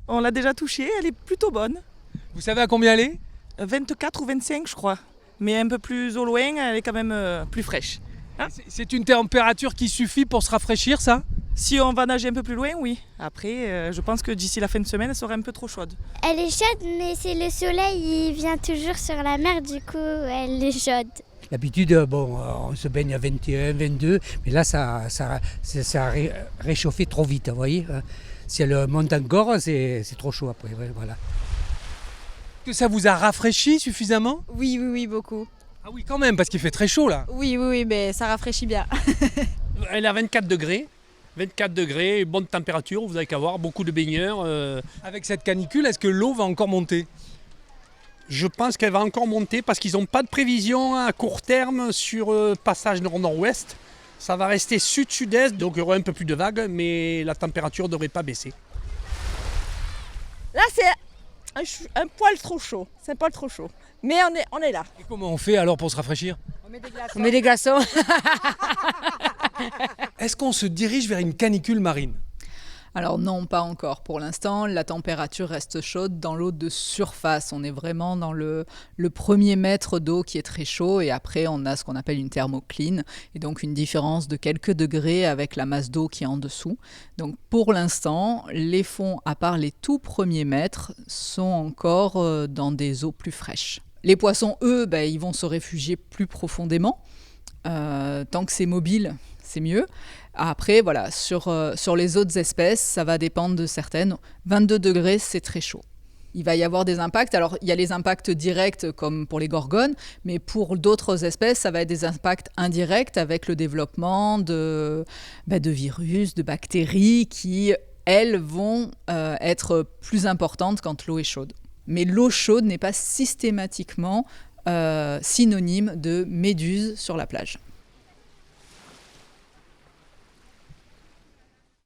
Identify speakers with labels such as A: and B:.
A: On l'a déjà touchée, elle est plutôt bonne.
B: Vous savez à combien elle est?
A: 24 ou 25 je crois. Mais un peu plus au loin, elle est quand même plus fraîche.
B: C'est une température qui suffit pour se rafraîchir, ça?
A: Si on va nager un peu plus loin, oui. Après, je pense que d'ici la fin de semaine, elle sera un peu trop chaude.
C: Elle est chaude, mais c'est le soleil, il vient toujours sur la mer, du coup, elle est chaude.
D: D'habitude, on se baigne à 21, 22, mais là, ça a réchauffé trop vite, vous voyez. Si elle monte encore, c'est trop chaud après, ouais, voilà.
B: Que ça vous a rafraîchi suffisamment?
E: Oui, beaucoup.
B: Ah oui, quand même, parce qu'il fait très chaud là.
E: Oui, mais ça rafraîchit bien.
F: Elle est à 24 degrés. 24 degrés, bonne température, vous avez qu'à voir, beaucoup de baigneurs.
B: Avec cette canicule, est-ce que l'eau va encore monter?
F: Je pense qu'elle va encore monter parce qu'ils n'ont pas de prévision à court terme sur passage nord-nord-ouest. Ça va rester sud-sud-est, donc il y aura un peu plus de vagues, mais la température ne devrait pas baisser.
G: Là, c'est un poil trop chaud. C'est un poil trop chaud. Mais on est là.
B: Et comment on fait alors pour se rafraîchir?
E: On met des glaçons.
B: Est-ce qu'on se dirige vers une canicule marine?
H: Alors non, pas encore. Pour l'instant, la température reste chaude dans l'eau de surface. On est vraiment dans le premier mètre d'eau qui est très chaud et après on a ce qu'on appelle une thermocline et donc une différence de quelques degrés avec la masse d'eau qui est en dessous. Donc pour l'instant, les fonds, à part les tout premiers mètres, sont encore dans des eaux plus fraîches. Les poissons, eux, ils vont se réfugier plus profondément. Tant que c'est mobile, c'est mieux. Après, voilà, sur les autres espèces, ça va dépendre de certaines. 22 degrés, c'est très chaud. Il va y avoir des impacts. Alors, il y a les impacts directs comme pour les gorgones, mais pour d'autres espèces, ça va être des impacts indirects avec le développement de virus, de bactéries qui, elles, vont être plus importantes quand l'eau est chaude. Mais l'eau chaude n'est pas systématiquement synonyme de méduses sur la plage.